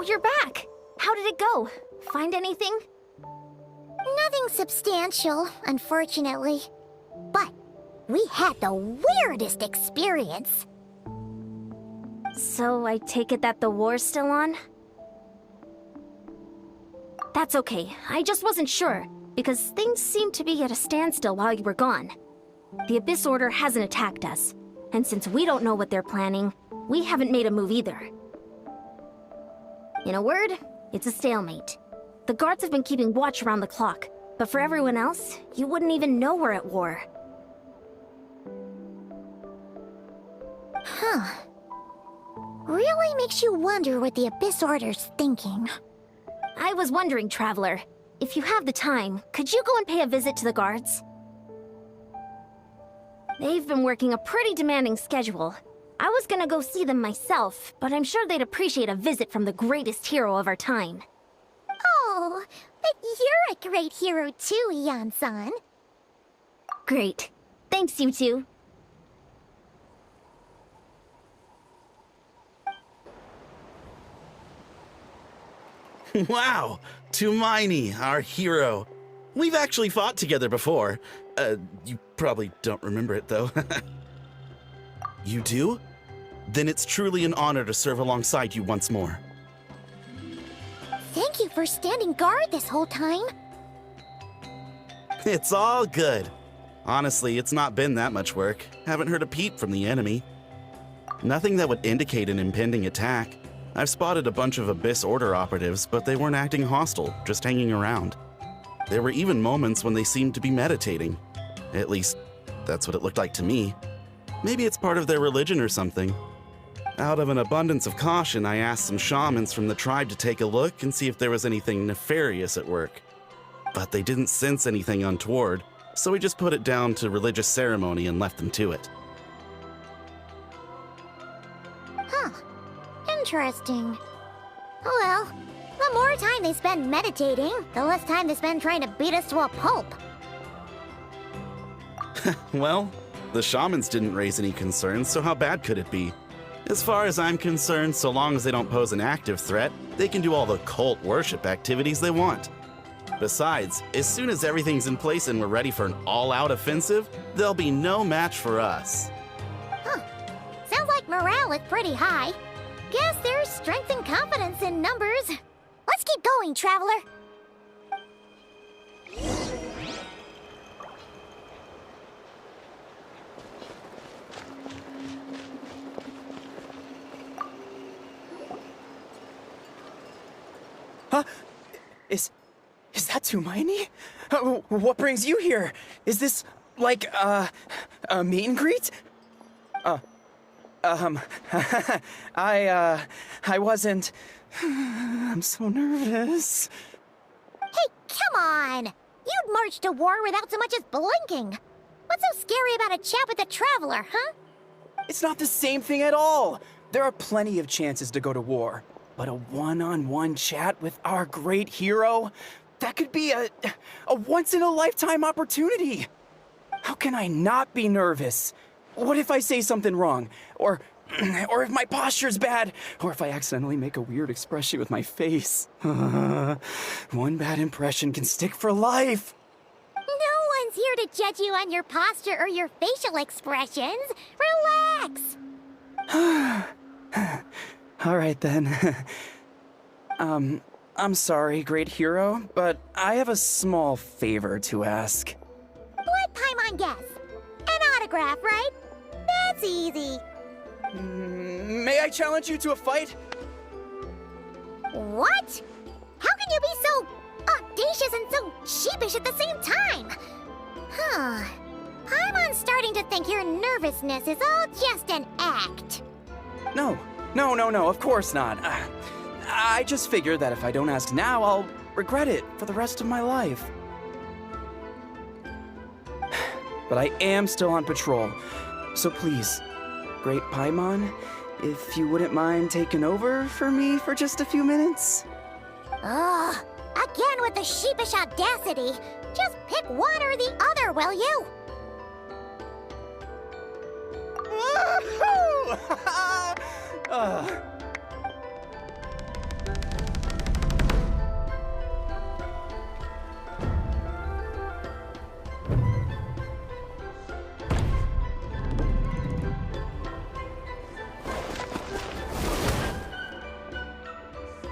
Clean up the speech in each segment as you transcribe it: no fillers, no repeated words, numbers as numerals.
Oh, you're back! How did it go? Find anything? Nothing substantial, unfortunately. But we had the weirdest experience. So I take it that the war's still on? That's okay. I just wasn't sure, because things seemed to be at a standstill while you were gone. The Abyss Order hasn't attacked us, and since we don't know what they're planning, we haven't made a move either. In a word, it's a stalemate. The guards have been keeping watch around the clock, but for everyone else, you wouldn't even know we're at war. Huh. Really makes you wonder what the Abyss Order's thinking. I was wondering, Traveler, if you have the time, could you go and pay a visit to the guards? They've been working a pretty demanding schedule. I was gonna go see them myself, but I'm sure they'd appreciate a visit from the greatest hero of our time. Oh, but you're a great hero too, Ian-san. Great. Thanks, you two. Wow! Tumaini, our hero. We've actually fought together before. You probably don't remember it, though. You do? Then it's truly an honor to serve alongside you once more. Thank you for standing guard this whole time. It's all good. Honestly, it's not been that much work. Haven't heard a peep from the enemy. Nothing that would indicate an impending attack. I've spotted a bunch of Abyss Order operatives, but they weren't acting hostile, just hanging around. There were even moments when they seemed to be meditating. At least, that's what it looked like to me. Maybe it's part of their religion or something. Out of an abundance of caution, I asked some shamans from the tribe to take a look and see if there was anything nefarious at work. But they didn't sense anything untoward, so we just put it down to religious ceremony and left them to it. Huh. Interesting. Well, the more time they spend meditating, the less time they spend trying to beat us to a pulp. Well, the shamans didn't raise any concerns, so how bad could it be? As far as I'm concerned, so long as they don't pose an active threat, they can do all the cult worship activities they want. Besides, as soon as everything's in place and we're ready for an all-out offensive, there'll be no match for us. Huh. Sounds like morale is pretty high. Guess there's strength and confidence in numbers. Let's keep going, Traveler. Huh? Is that Tumaini? What brings you here? Is this, like, a meet and greet? I wasn't... I'm so nervous. Hey, come on! You'd march to war without so much as blinking. What's so scary about a chat with a Traveler, huh? It's not the same thing at all. There are plenty of chances to go to war. But a one-on-one chat with our great hero? That could be a once-in-a-lifetime opportunity. How can I not be nervous? What if I say something wrong? Or if my posture's bad? Or if I accidentally make a weird expression with my face? One bad impression can stick for life. No one's here to judge you on your posture or your facial expressions. Relax! All right, then. I'm sorry, great hero, but I have a small favor to ask. Let Paimon guess. An autograph, right? That's easy. May I challenge you to a fight? What? How can you be so audacious and so sheepish at the same time? Huh. Paimon's starting to think your nervousness is all just an act. No, of course not. I just figured that if I don't ask now, I'll regret it for the rest of my life. But I am still on patrol, so please, Great Paimon, if you wouldn't mind taking over for me for just a few minutes? Ugh, again with the sheepish audacity. Just pick one or the other, will you? Woohoo!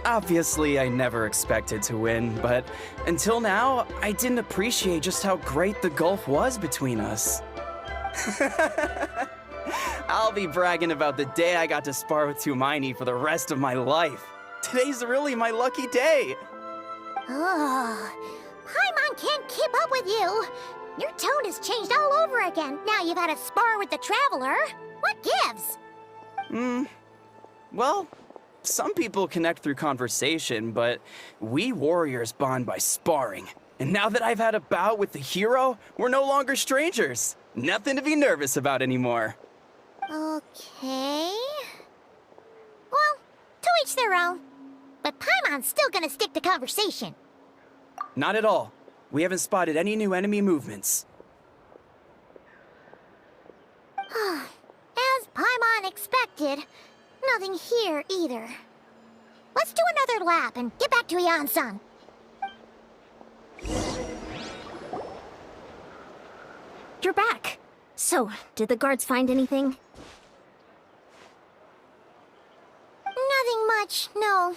Obviously, I never expected to win, but until now, I didn't appreciate just how great the gulf was between us. I'll be bragging about the day I got to spar with Hermione for the rest of my life. Today's really my lucky day. Oh, Paimon can't keep up with you. Your tone has changed all over again. Now you've had a spar with the Traveler. What gives? Well, some people connect through conversation, but we warriors bond by sparring. And now that I've had a bout with the hero, we're no longer strangers. Nothing to be nervous about anymore. Okay. Well, to each their own. But Paimon's still gonna stick to conversation. Not at all. We haven't spotted any new enemy movements. As Paimon expected, nothing here either. Let's do another lap and get back to Yan-san. You're back. So, did the guards find anything? Nothing much, no.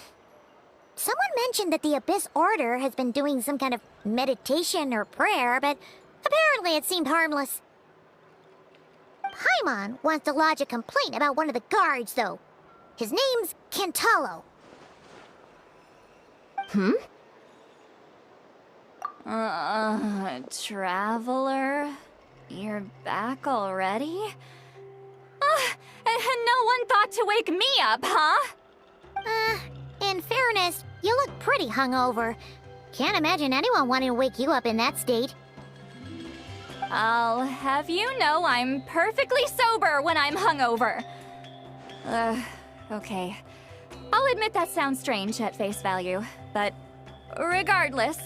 Someone mentioned that the Abyss Order has been doing some kind of meditation or prayer, but apparently it seemed harmless. Paimon wants to lodge a complaint about one of the guards, though. His name's Kentalo. Traveler? You're back already? And no one thought to wake me up, huh? In fairness, you look pretty hungover. Can't imagine anyone wanting to wake you up in that state. I'll have you know I'm perfectly sober when I'm hungover. Okay. I'll admit that sounds strange at face value, but regardless,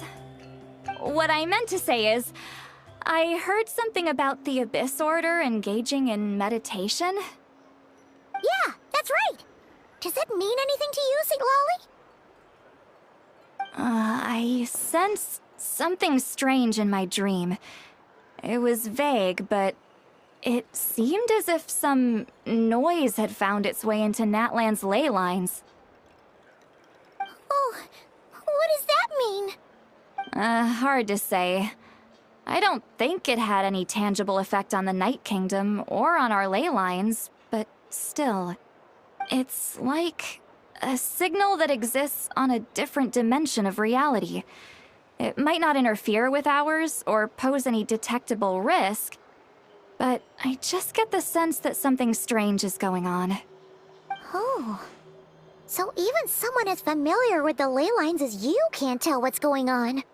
what I meant to say is, I heard something about the Abyss Order engaging in meditation. Yeah, that's right. Does that mean anything to you, St. Lolly? I sensed something strange in my dream. It was vague, but it seemed as if some noise had found its way into Natlan's ley lines. Oh, what does that mean? Hard to say. I don't think it had any tangible effect on the Night Kingdom or on our ley lines, but still, it's like a signal that exists on a different dimension of reality. It might not interfere with ours or pose any detectable risk, but I just get the sense that something strange is going on. Oh, so even someone as familiar with the ley lines as you can't tell what's going on.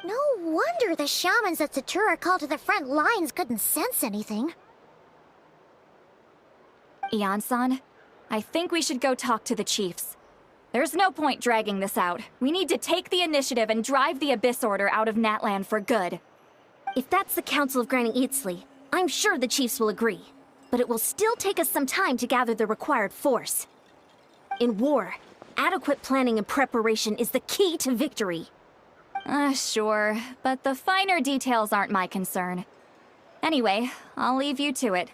No wonder the shamans that Satura called to the front lines couldn't sense anything. Yan-san, I think we should go talk to the chiefs. There's no point dragging this out. We need to take the initiative and drive the Abyss Order out of Natlan for good. If that's the Council of Granny Eatsley, I'm sure the chiefs will agree. But it will still take us some time to gather the required force. In war, adequate planning and preparation is the key to victory. Sure, but the finer details aren't my concern. Anyway, I'll leave you to it.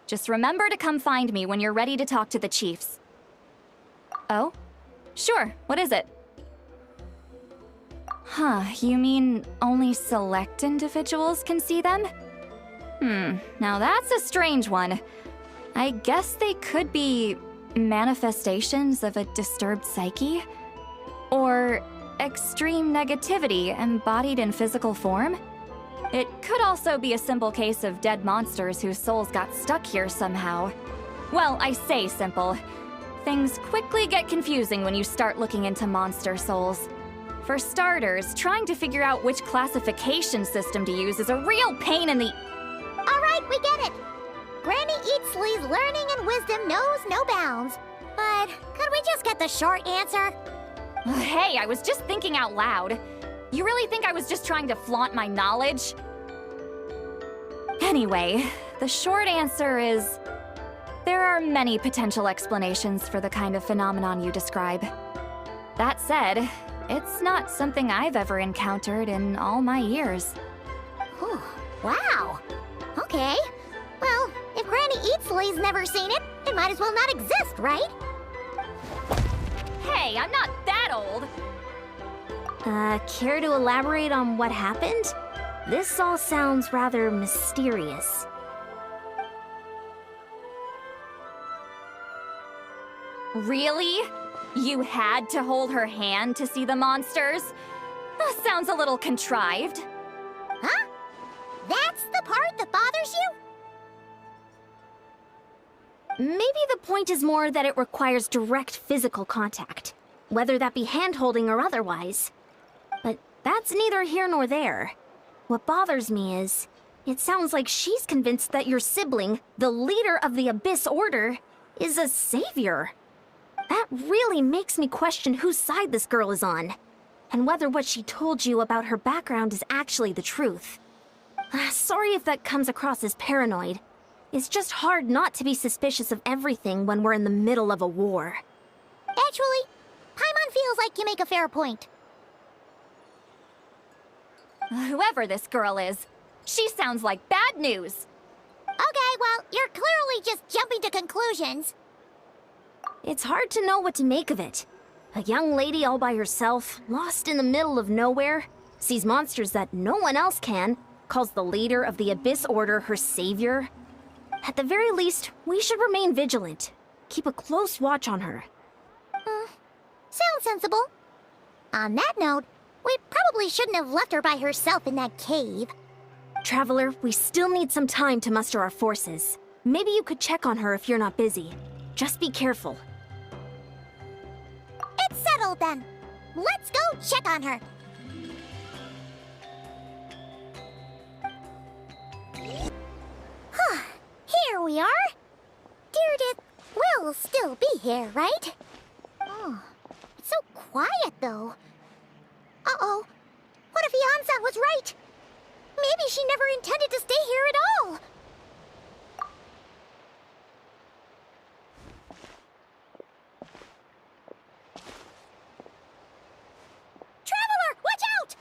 Just remember to come find me when you're ready to talk to the chiefs. Oh? Sure, what is it? Huh, you mean only select individuals can see them? Now that's a strange one. I guess they could be manifestations of a disturbed psyche? Or extreme negativity embodied in physical form? It could also be a simple case of dead monsters whose souls got stuck here somehow. Well, I say simple. Things quickly get confusing when you start looking into monster souls. For starters, trying to figure out which classification system to use is a real pain in the... All right, we get it. Granny Eatsley's learning and wisdom knows no bounds. But could we just get the short answer? Hey, I was just thinking out loud. You really think I was just trying to flaunt my knowledge? Anyway, the short answer is... there are many potential explanations for the kind of phenomenon you describe. That said, it's not something I've ever encountered in all my years. Whew, wow. Okay. Well, if Granny Eatsley's never seen it, it might as well not exist, right? Hey, I'm not that old. Care to elaborate on what happened? This all sounds rather mysterious. Really? You had to hold her hand to see the monsters? That sounds a little contrived. Huh? That's the part that bothers you? Maybe the point is more that it requires direct physical contact, whether that be hand-holding or otherwise. But that's neither here nor there. What bothers me is, it sounds like she's convinced that your sibling, the leader of the Abyss Order, is a savior. That really makes me question whose side this girl is on, and whether what she told you about her background is actually the truth. Sorry if that comes across as paranoid. It's just hard not to be suspicious of everything when we're in the middle of a war. Actually, Paimon feels like you make a fair point. Whoever this girl is, she sounds like bad news. Okay, well, you're clearly just jumping to conclusions. It's hard to know what to make of it. A young lady all by herself, lost in the middle of nowhere, sees monsters that no one else can, calls the leader of the Abyss Order her savior. At the very least, we should remain vigilant. Keep a close watch on her. Sounds sensible. On that note, we probably shouldn't have left her by herself in that cave. Traveler, we still need some time to muster our forces. Maybe you could check on her if you're not busy. Just be careful. It's settled then. Let's go check on her. Here we are. Deirdre will still be here, right? Oh, it's so quiet though. Uh-oh. What if Yansan was right? Maybe she never intended to stay here at all. Traveler, watch out!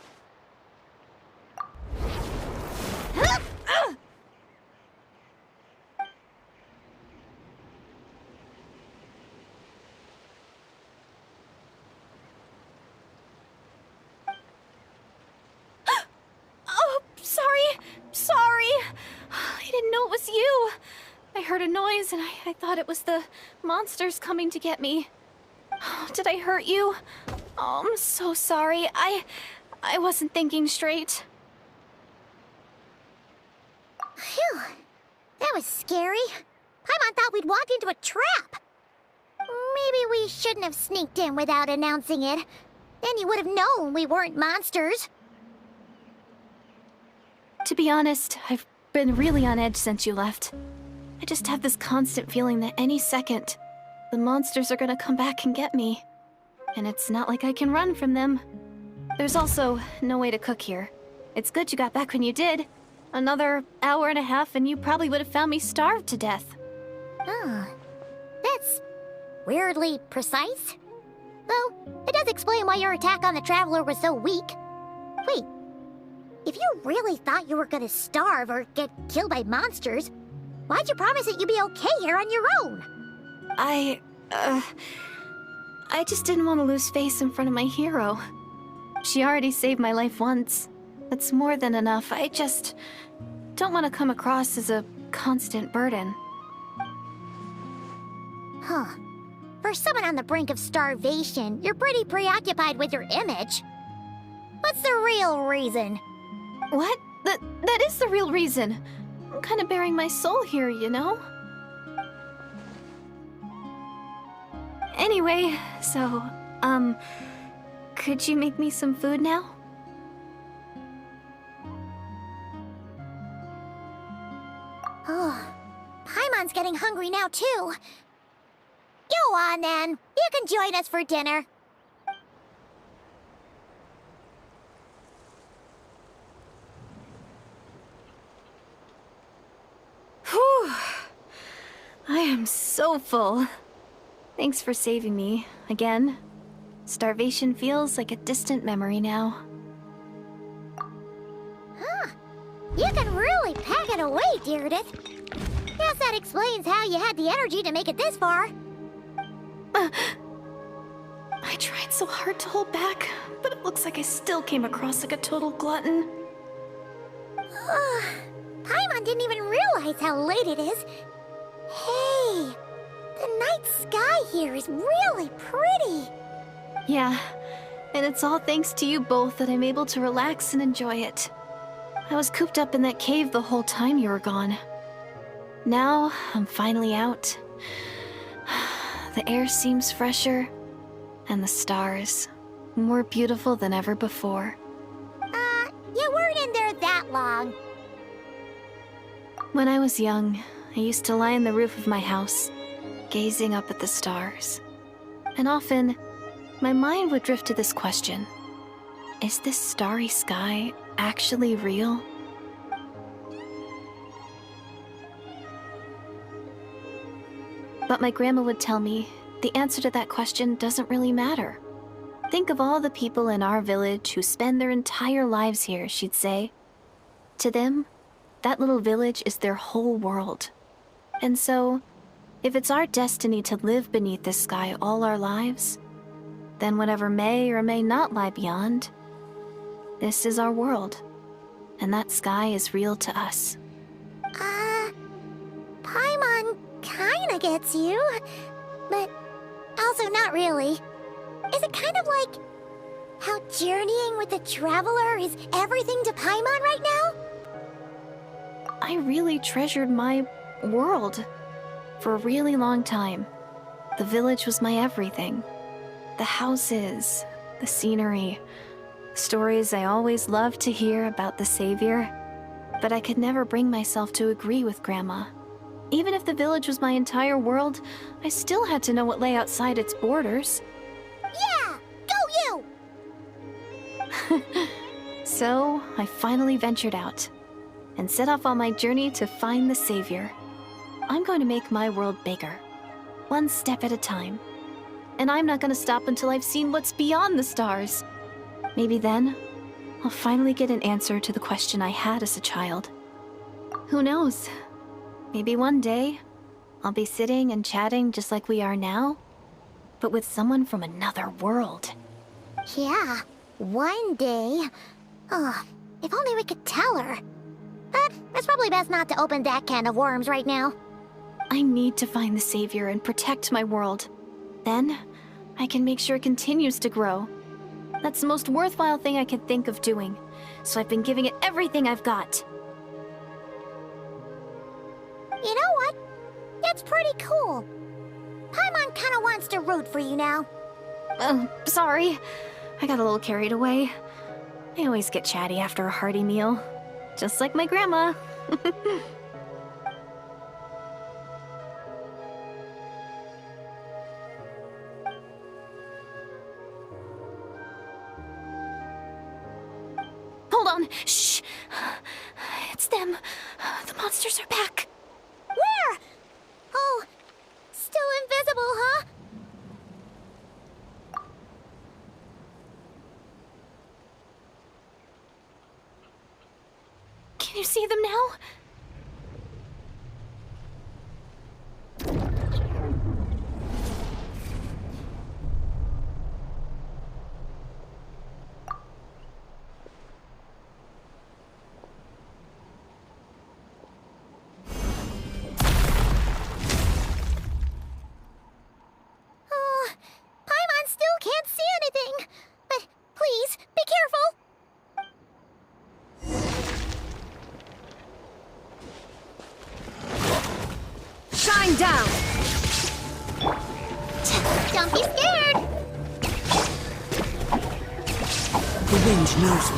Oh, sorry. I didn't know it was you. I heard a noise and I thought it was the monsters coming to get me. Oh, did I hurt you? Oh, I'm so sorry. I wasn't thinking straight. Phew. That was scary. Paimon thought we'd walked into a trap. Maybe we shouldn't have sneaked in without announcing it. Then you would have known we weren't monsters. To be honest, I've been really on edge since you left. I just have this constant feeling that any second, the monsters are gonna come back and get me. And it's not like I can run from them. There's also no way to cook here. It's good you got back when you did. Another hour and a half and you probably would have found me starved to death. Oh, that's weirdly precise. Though, it does explain why your attack on the Traveler was so weak. Wait, if you really thought you were gonna starve or get killed by monsters, why'd you promise that you'd be okay here on your own? I just didn't want to lose face in front of my hero. She already saved my life once. That's more than enough. I just don't want to come across as a constant burden. Huh. For someone on the brink of starvation, you're pretty preoccupied with your image. What's the real reason? What? That is the real reason. I'm kind of bearing my soul here, you know? Anyway, so, could you make me some food now? Oh, Paimon's getting hungry now, too. Go on, then. You can join us for dinner. Whew. I am so full. Thanks for saving me, again. Starvation feels like a distant memory now. Huh. You can really pack it away, Deirdre. Guess that explains how you had the energy to make it this far. I tried so hard to hold back, but it looks like I still came across like a total glutton. Paimon didn't even realize how late it is. Hey, the night sky here is really pretty. Yeah, and it's all thanks to you both that I'm able to relax and enjoy it. I was cooped up in that cave the whole time you were gone. Now, I'm finally out. The air seems fresher, and the stars more beautiful than ever before. You weren't in there that long. When I was young, I used to lie on the roof of my house, gazing up at the stars. And often, my mind would drift to this question. Is this starry sky actually real? But my grandma would tell me the answer to that question doesn't really matter. Think of all the people in our village who spend their entire lives here, she'd say. To them, that little village is their whole world. And so, if it's our destiny to live beneath this sky all our lives, then whatever may or may not lie beyond, this is our world, and that sky is real to us. Paimon kinda gets you, but also not really. Is it kind of like how journeying with the Traveler is everything to Paimon right now? I really treasured my world for a really long time. The village was my everything. The houses, the scenery, stories I always loved to hear about the Savior. But I could never bring myself to agree with Grandma. Even if the village was my entire world, I still had to know what lay outside its borders. Yeah! Go you! So, I finally ventured out and set off on my journey to find the Savior. I'm going to make my world bigger, one step at a time. And I'm not going to stop until I've seen what's beyond the stars. Maybe then, I'll finally get an answer to the question I had as a child. Who knows? Maybe one day, I'll be sitting and chatting just like we are now, but with someone from another world. Yeah, one day. Oh, if only we could tell her. But it's probably best not to open that can of worms right now. I need to find the Savior and protect my world. Then, I can make sure it continues to grow. That's the most worthwhile thing I could think of doing, so I've been giving it everything I've got. You know what? It's pretty cool. Paimon kinda wants to root for you now. Sorry. I got a little carried away. I always get chatty after a hearty meal. Just like my grandma. Hold on. Shh. It's them. The monsters are back. Where? Oh, still invisible, huh? Can you see them now? Oh, Paimon still can't see anything. But please, be careful. Shine down! Don't be scared. The wind knows me.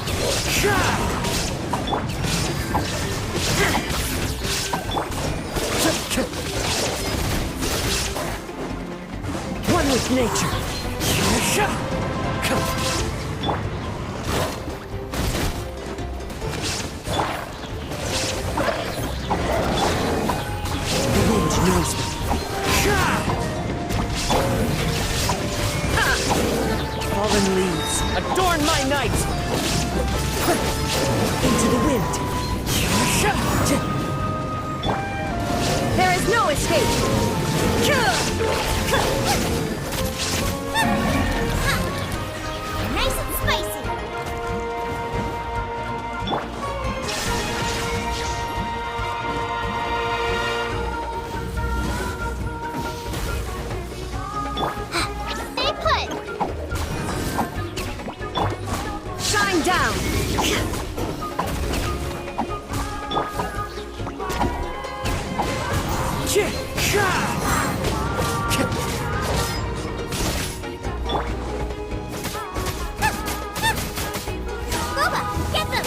One with nature. The wind knows me. Fallen leaves, adorn my night! Into the wind! There is no escape! Stay put! Shine down! Boba, get them!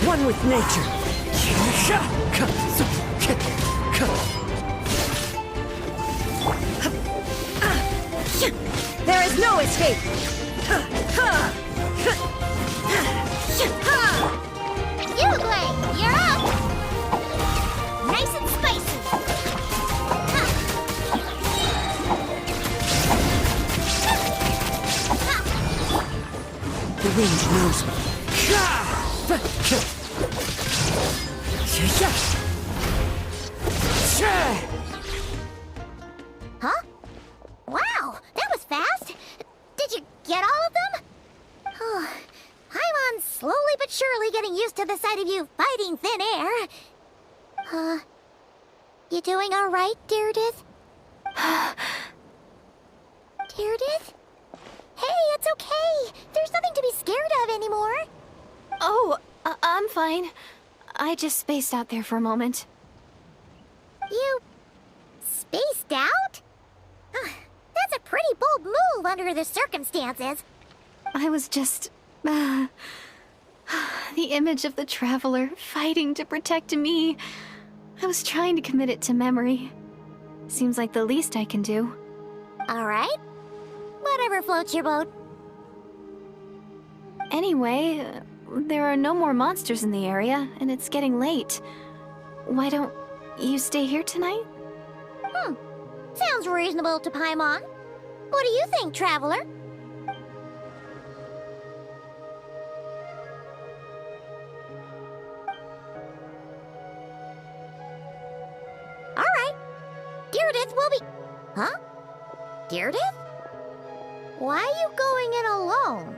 One with nature. There is no escape! Uruguay, you're up! Nice and spicy! The wind knows me. Huh? Wow, that was fast! Did you get all of them? Oh, I'm on slowly but surely getting used to the sight of you fighting thin air. You doing alright, Deirdith? Deirdith? Hey, it's okay! There's nothing to be scared of anymore! Oh, I'm fine. I just spaced out there for a moment. You... spaced out? That's a pretty bold move under the circumstances. I was just... the image of the Traveler fighting to protect me. I was trying to commit it to memory. Seems like the least I can do. Alright. Whatever floats your boat. Anyway, there are no more monsters in the area, and it's getting late. Why don't you stay here tonight? Sounds reasonable to Paimon. What do you think, Traveler? Alright. Deirdith will be... Huh? Deirdith? Why are you going in alone?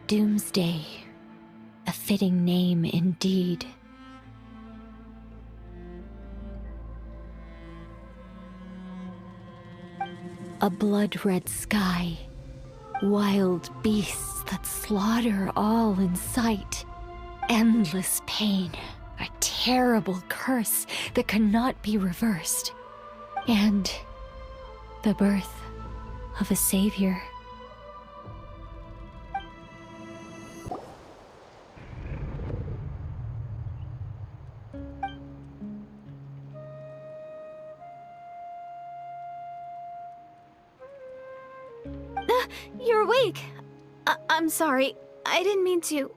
Doomsday. A fitting name indeed. A blood-red sky. Wild beasts that slaughter all in sight. Endless pain. A terrible curse that cannot be reversed. And the birth of a savior. You're awake! I'm sorry. I didn't mean to,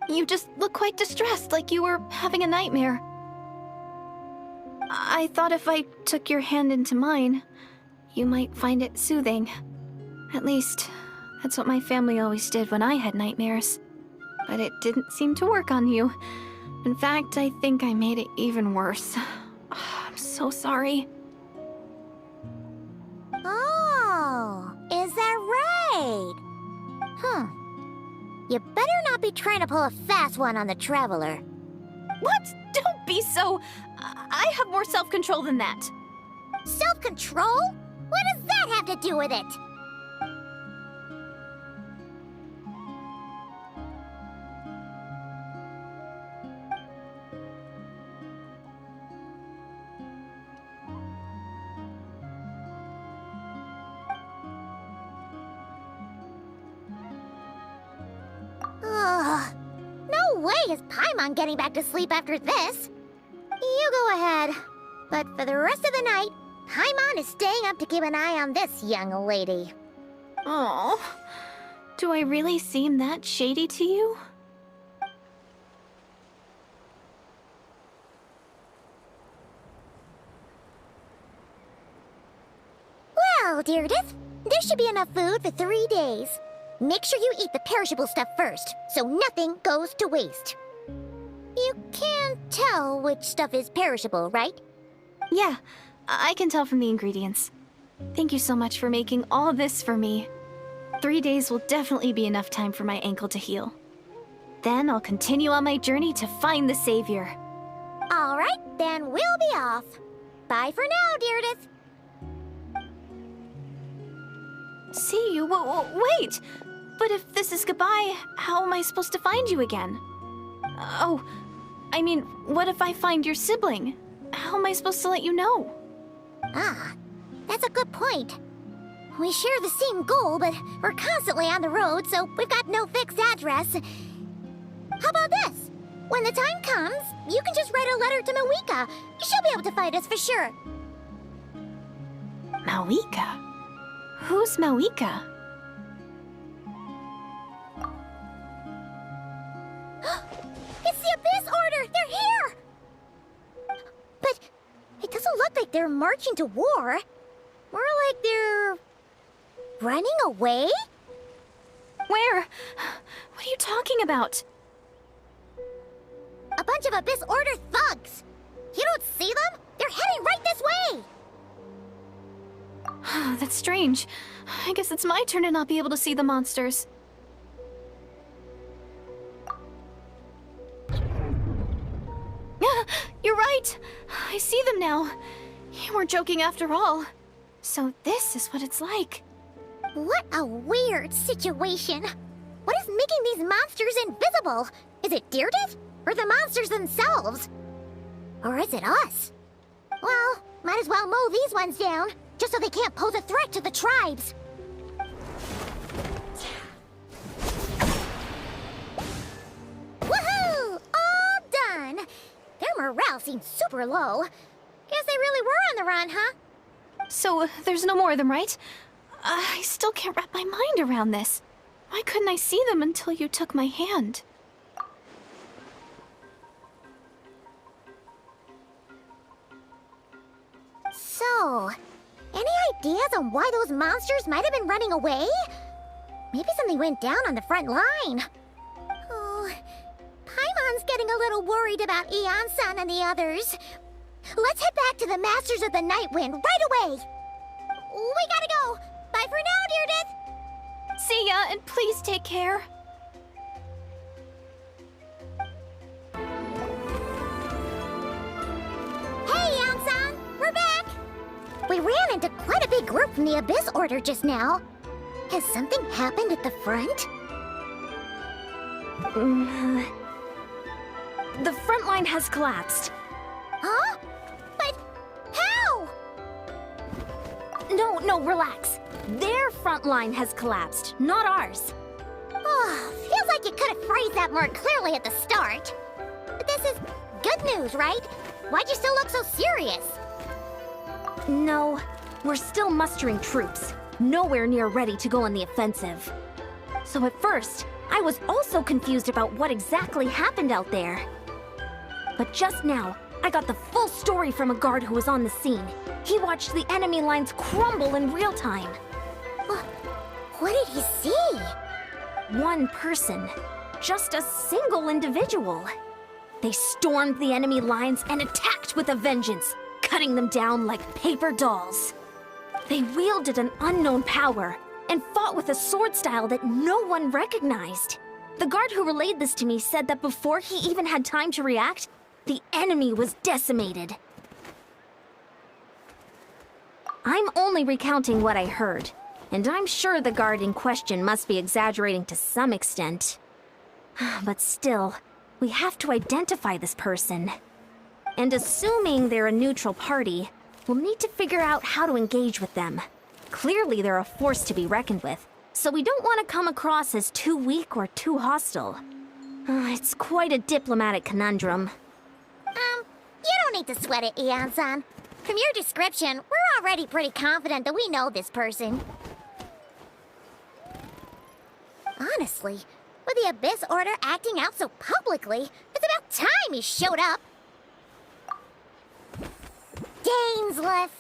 You just look quite distressed, like you were having a nightmare. I thought if I took your hand into mine, you might find it soothing. At least, that's what my family always did when I had nightmares. But it didn't seem to work on you. In fact, I think I made it even worse. I'm so sorry. You better not be trying to pull a fast one on the Traveler. What? Don't be so... I have more self-control than that. Self-control? What does that have to do with it? Ugh. No way is Paimon getting back to sleep after this. You go ahead. But for the rest of the night, Paimon is staying up to keep an eye on this young lady. Oh, do I really seem that shady to you? Well, Deirdith, there should be enough food for 3 days. Make sure you eat the perishable stuff first, so nothing goes to waste. You can't tell which stuff is perishable, right? Yeah, I can tell from the ingredients. Thank you so much for making all this for me. 3 days will definitely be enough time for my ankle to heal. Then I'll continue on my journey to find the Savior. All right, then we'll be off. Bye for now, Deirdith. See you? Wait! But if this is goodbye, how am I supposed to find you again? Oh, I mean, what if I find your sibling? How am I supposed to let you know? Ah, that's a good point. We share the same goal, but we're constantly on the road, so we've got no fixed address. How about this? When the time comes, you can just write a letter to Mawika. She'll be able to find us for sure. Mawika? Who's Mawika? It's the Abyss Order! They're here! But it doesn't look like they're marching to war. More like they're... running away? Where? What are you talking about? A bunch of Abyss Order thugs! You don't see them? They're heading right this way! That's strange. I guess it's my turn to not be able to see the monsters. You're right! I see them now. You weren't joking after all. So this is what it's like. What a weird situation. What is making these monsters invisible? Is it Deirdith? Or the monsters themselves? Or is it us? Well, might as well mow these ones down, just so they can't pose a threat to the tribes. Woohoo! All done! Their morale seems super low. Guess they really were on the run, huh? So there's no more of them, right? I still can't wrap my mind around this. Why couldn't I see them until you took my hand? So, any ideas on why those monsters might have been running away? Maybe something went down on the front line. Oh, Paimon's getting a little worried about Eon-san and the others. Let's head back to the Masters of the Night Wind right away. We gotta go. Bye for now, Deirdith. See ya, and please take care. Hey, Eon-san, we're back. We ran into quite a big group from the Abyss Order just now. Has something happened at the front? The front line has collapsed. Huh? But how? No, relax. Their front line has collapsed, not ours. Oh, feels like you could have phrased that more clearly at the start. But this is good news, right? Why'd you still look so serious? No, we're still mustering troops. Nowhere near ready to go on the offensive. So at first, I was also confused about what exactly happened out there. But just now, I got the full story from a guard who was on the scene. He watched the enemy lines crumble in real time. What did he see? One person. Just a single individual. They stormed the enemy lines and attacked with a vengeance, cutting them down like paper dolls. They wielded an unknown power and fought with a sword style that no one recognized. The guard who relayed this to me said that before he even had time to react, the enemy was decimated. I'm only recounting what I heard, and I'm sure the guard in question must be exaggerating to some extent. But still, we have to identify this person. And assuming they're a neutral party, we'll need to figure out how to engage with them. Clearly they're a force to be reckoned with, so we don't want to come across as too weak or too hostile. It's quite a diplomatic conundrum. You don't need to sweat it, Eon-san. From your description, we're already pretty confident that we know this person. Honestly, with the Abyss Order acting out so publicly, it's about time he showed up. Dainsleif!